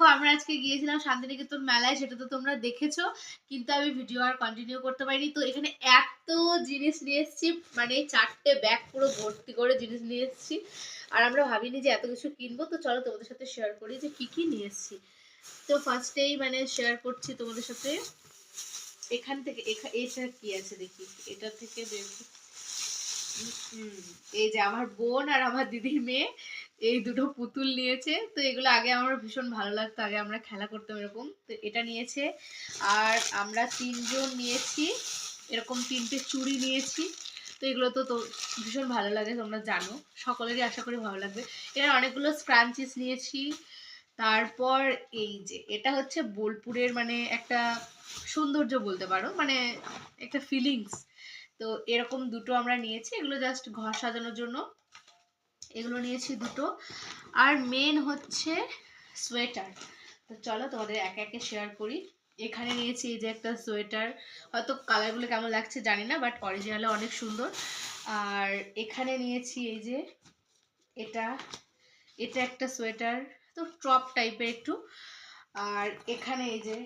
দেখো আমরা আজকে গিয়েছিলাম শান্তিনিকেতন মেলায়, সেটা তো তোমরা দেখেছো, কিন্তু আমি ভিডিও আর কন্টিনিউ করতে পারিনি। তো এখানে এত জিনিস নিয়ে এসেছি, মানে 4টে ব্যাগ পুরো ভর্তি করে জিনিস নিয়ে এসেছি। আর আমরা ভাবিনি যে এত কিছু কিনবো, তো চলো তোমাদের সাথে শেয়ার করি যে কি কি নিয়ে এসেছি। তো ফার্স্টেই মানে শেয়ার করছি তোমাদের সাথে এখান থেকে। এটা কি আছে দেখি, এটা থেকে বের এই যে আমার বোন আর আমার দিদির মেয়ে এই দুটো পুতুল নিয়েছে। তো এগুলো আগে আমার ভীষণ ভালো লাগতো, আগে আমরা খেলা করতাম এরকম। তো এটা নিয়েছে। আর আমরা 3জন নিয়েছি এরকম 3টে চুড়ি নিয়েছি। তো এগুলো তো ভীষণ ভালো লাগে, তোমরা জানো, সকলেরই আশা করি ভালো লাগবে। এর অনেকগুলো স্ক্রাঞ্চিস নিয়েছি। তারপর এই যে এটা হচ্ছে বোলপুরের মানে একটা সৌন্দর্য বলতে পারো, মানে একটা ফিলিংস। তো এরকম দুটো আমরা নিয়েছি, এগুলো জাস্ট ঘর সাজানোর জন্য, এগুলো নিয়েছি দুটো। আর মেন হচ্ছে সোয়েটার। তো চলো তোমাদের একে একে শেয়ার করি। এখানে নিয়েছি এই যে একটা সোয়েটার, হয়তো কালারগুলো কেমন লাগছে জানি না, বাট অরিজিনালে অনেক সুন্দর। আর এখানে নিয়েছি এই যে এটা এটা একটা সোয়েটার, তো টপ টাইপের একটু। আর এখানে এই যে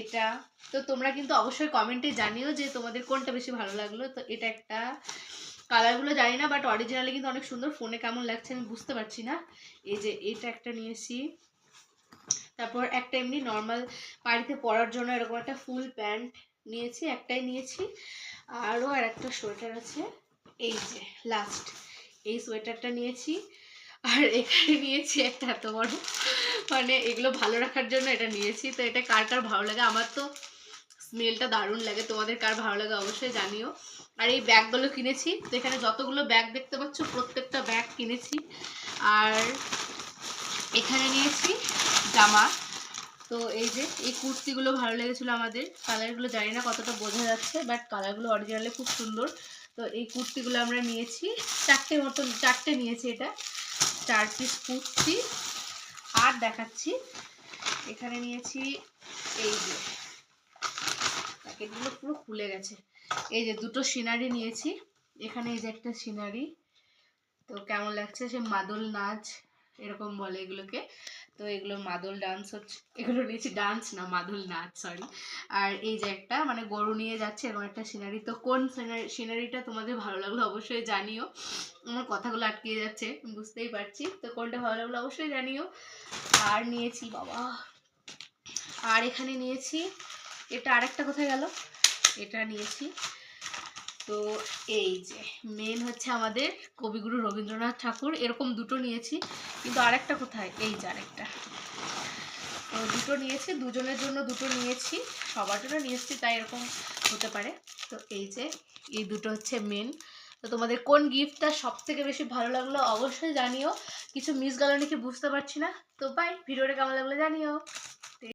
এটা, তো তোমরা কিন্তু অবশ্যই কমেন্টে জানিও যে তোমাদের কোনটা বেশি ভালো লাগলো। তো এটা একটা, কালারগুলো জানি না, বাট অরিজিনালি কিন্তু অনেক সুন্দর। ফোনে কেমন লাগছে আমি বুঝতে পারছি না। এই যে এটা একটা নিয়েছি। তারপর একটা এমনি নর্মাল বাড়িতে পরার জন্য এরকম একটা ফুল প্যান্ট নিয়েছি, একটাই নিয়েছি। আরও আর একটা সোয়েটার আছে, এই যে লাস্ট এই সোয়েটারটা নিয়েছি। আর এখানে নিয়েছি একটা এত বড়, মানে এগুলো ভালো রাখার জন্য এটা নিয়েছি। তো এটা কার কার ভালো লাগে, আমার তো স্মেলটা দারুণ লাগে, তোমাদের কার ভালো লাগে অবশ্যই জানিও। আর এই ব্যাগগুলো কিনেছি, তো এখানে যতগুলো ব্যাগ দেখতে পাচ্ছ প্রত্যেকটা ব্যাগ কিনেছি। আর এখানে নিয়েছি জামা। তো এই যে এই কুর্তিগুলো ভালো লেগেছিলো আমাদের, কালারগুলো জানি না কতটা বোঝা যাচ্ছে, বাট কালারগুলো অরিজিনালি খুব সুন্দর। তো এই কুর্তিগুলো আমরা নিয়েছি 4টে নিয়েছি, এটা 4 পিস কুর্তি। আর দেখাচ্ছি এখানে নিয়েছি এই যে প্যাকেটগুলো পুরো খুলে গেছে, এই যে দুটো সিনারি নিয়েছি। এখানে এই যে একটা সিনারি, তো কেমন লাগছে, সে মাদল নাচ এরকম বলে এগুলোকে। তো এগুলো মাদল ডান্স হচ্ছে, এগুলো নিয়েছি ডান্স না মাদল নাচ, সরি। আর এই যে একটা মানে গরু নিয়ে যাচ্ছে এরকম একটা সিনারি। তো কোন সিনারিটা তোমাদের ভালো লাগলো অবশ্যই জানিও। আমার কথাগুলো আটকে যাচ্ছে বুঝতেই পারছি, তো কোনটা ভালো লাগলো অবশ্যই জানিও। আর নিয়েছি বাবা, আর এখানে নিয়েছি এটা, আরেকটা কোথায় গেল, এটা নিয়েছি। তো এই যে মেন হচ্ছে আমাদের কবিগুরু রবীন্দ্রনাথ ঠাকুর, এরকম দুটো নিয়েছি। কিন্তু আরেকটা কোথায়, এই যে আরেকটা। তো দুটো নিয়েছি, দুজনের জন্য দুটো নিয়েছি, সবার জন্য নিয়েছি, তাই এরকম হতে পারে। তো এই যে এই দুটো হচ্ছে মেন। তো তোমাদের কোন গিফটটা সব থেকে বেশি ভালো লাগলো অবশ্যই জানিও। কিছু মিস গেল নাকি বুঝতে পারছি না। তো বাই, ভিডিওটা কেমন লাগলো জানিও।